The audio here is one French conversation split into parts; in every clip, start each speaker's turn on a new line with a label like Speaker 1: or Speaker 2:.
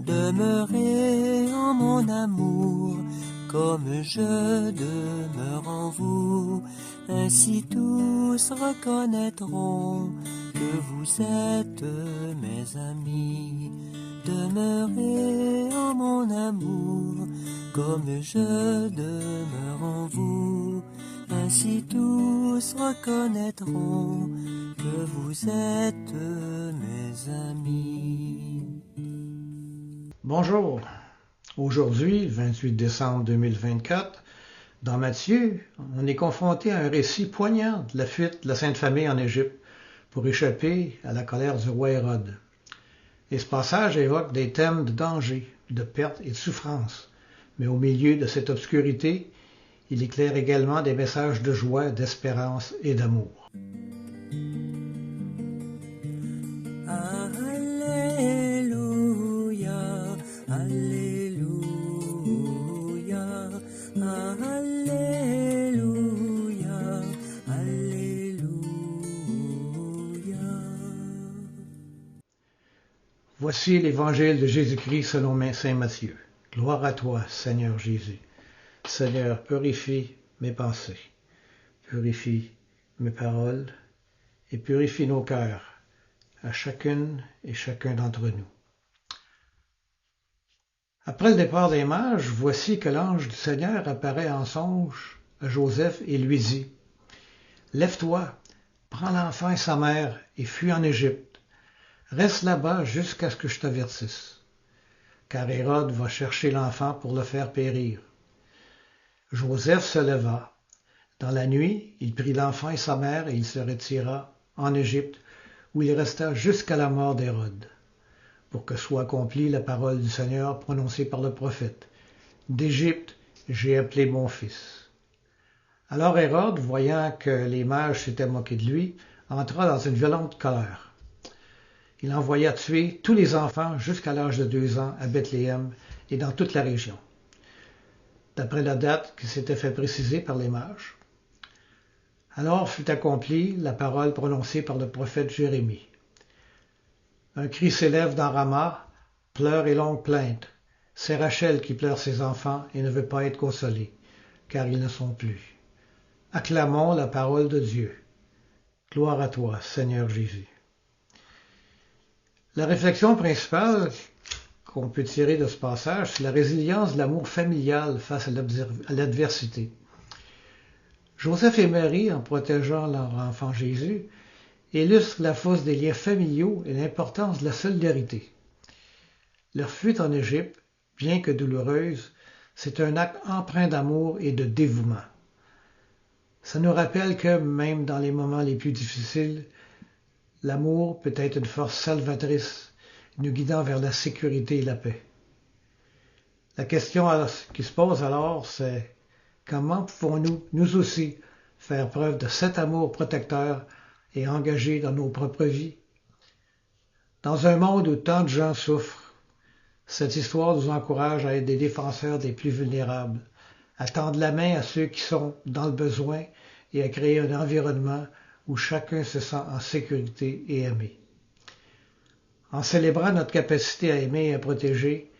Speaker 1: Demeurez en mon amour, comme je demeure en vous. Ainsi tous reconnaîtront que vous êtes mes amis. Demeurez en mon amour, comme je demeure en vous. Ainsi tous reconnaîtront que vous êtes mes amis.
Speaker 2: Bonjour. Aujourd'hui, 28 décembre 2024, dans Matthieu, on est confronté à un récit poignant de la fuite de la Sainte Famille en Égypte pour échapper à la colère du roi Hérode. Et ce passage évoque des thèmes de danger, de perte et de souffrance. Mais au milieu de cette obscurité, il éclaire également des messages de joie, d'espérance et d'amour.
Speaker 1: Alléluia, Alléluia, Alléluia, Alléluia.
Speaker 2: Voici l'évangile de Jésus-Christ selon saint Matthieu. Gloire à toi, Seigneur Jésus. Seigneur, purifie mes pensées, purifie mes paroles et purifie nos cœurs à chacune et chacun d'entre nous. Après le départ des mages, voici que l'ange du Seigneur apparaît en songe à Joseph et lui dit : « Lève-toi, prends l'enfant et sa mère et fuis en Égypte. Reste là-bas jusqu'à ce que je t'avertisse, car Hérode va chercher l'enfant pour le faire périr. » Joseph se leva. Dans la nuit, il prit l'enfant et sa mère et il se retira en Égypte, où il resta jusqu'à la mort d'Hérode, pour que soit accomplie la parole du Seigneur prononcée par le prophète. « D'Égypte, j'ai appelé mon fils. » Alors Hérode, voyant que les mages s'étaient moqués de lui, entra dans une violente colère. Il envoya tuer tous les enfants jusqu'à l'âge de 2 ans à Bethléem et dans toute la région, d'après la date qui s'était fait préciser par les mages. Alors fut accomplie la parole prononcée par le prophète Jérémie. Un cri s'élève dans Rama, pleurs et longues plaintes. C'est Rachel qui pleure ses enfants et ne veut pas être consolée, car ils ne sont plus. Acclamons la parole de Dieu. Gloire à toi, Seigneur Jésus. La réflexion principale qu'on peut tirer de ce passage, c'est la résilience de l'amour familial face à l'adversité. Joseph et Marie, en protégeant leur enfant Jésus, illustrent la force des liens familiaux et l'importance de la solidarité. Leur fuite en Égypte, bien que douloureuse, c'est un acte empreint d'amour et de dévouement. Ça nous rappelle que, même dans les moments les plus difficiles, l'amour peut être une force salvatrice, nous guidant vers la sécurité et la paix. La question qui se pose alors, c'est comment pouvons-nous, nous aussi, faire preuve de cet amour protecteur et engagé dans nos propres vies? Dans un monde où tant de gens souffrent, cette histoire nous encourage à être des défenseurs des plus vulnérables, à tendre la main à ceux qui sont dans le besoin et à créer un environnement où chacun se sent en sécurité et aimé. En célébrant notre capacité à aimer et à protéger,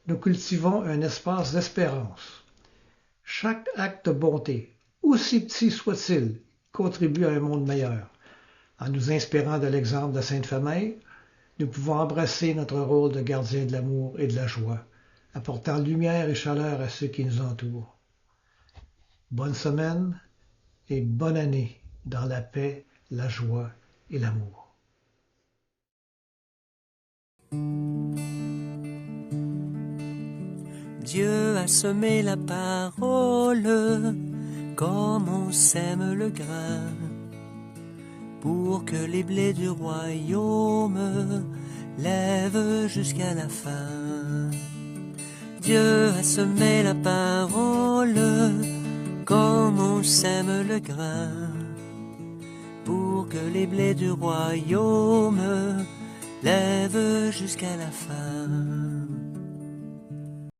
Speaker 2: nous cultivons un espace d'espérance. Chaque acte de bonté, aussi petit soit-il, contribue à un monde meilleur. En nous inspirant de l'exemple de la Sainte Famille, nous pouvons embrasser notre rôle de gardien de l'amour et de la joie, apportant lumière et chaleur à ceux qui nous entourent. Bonne semaine et bonne année dans la paix, la joie et l'amour.
Speaker 1: Dieu a semé la parole comme on sème le grain, pour que les blés du royaume lèvent jusqu'à la fin. Dieu a semé la parole comme on sème le grain, pour que les blés du royaume lèvent jusqu'à la fin.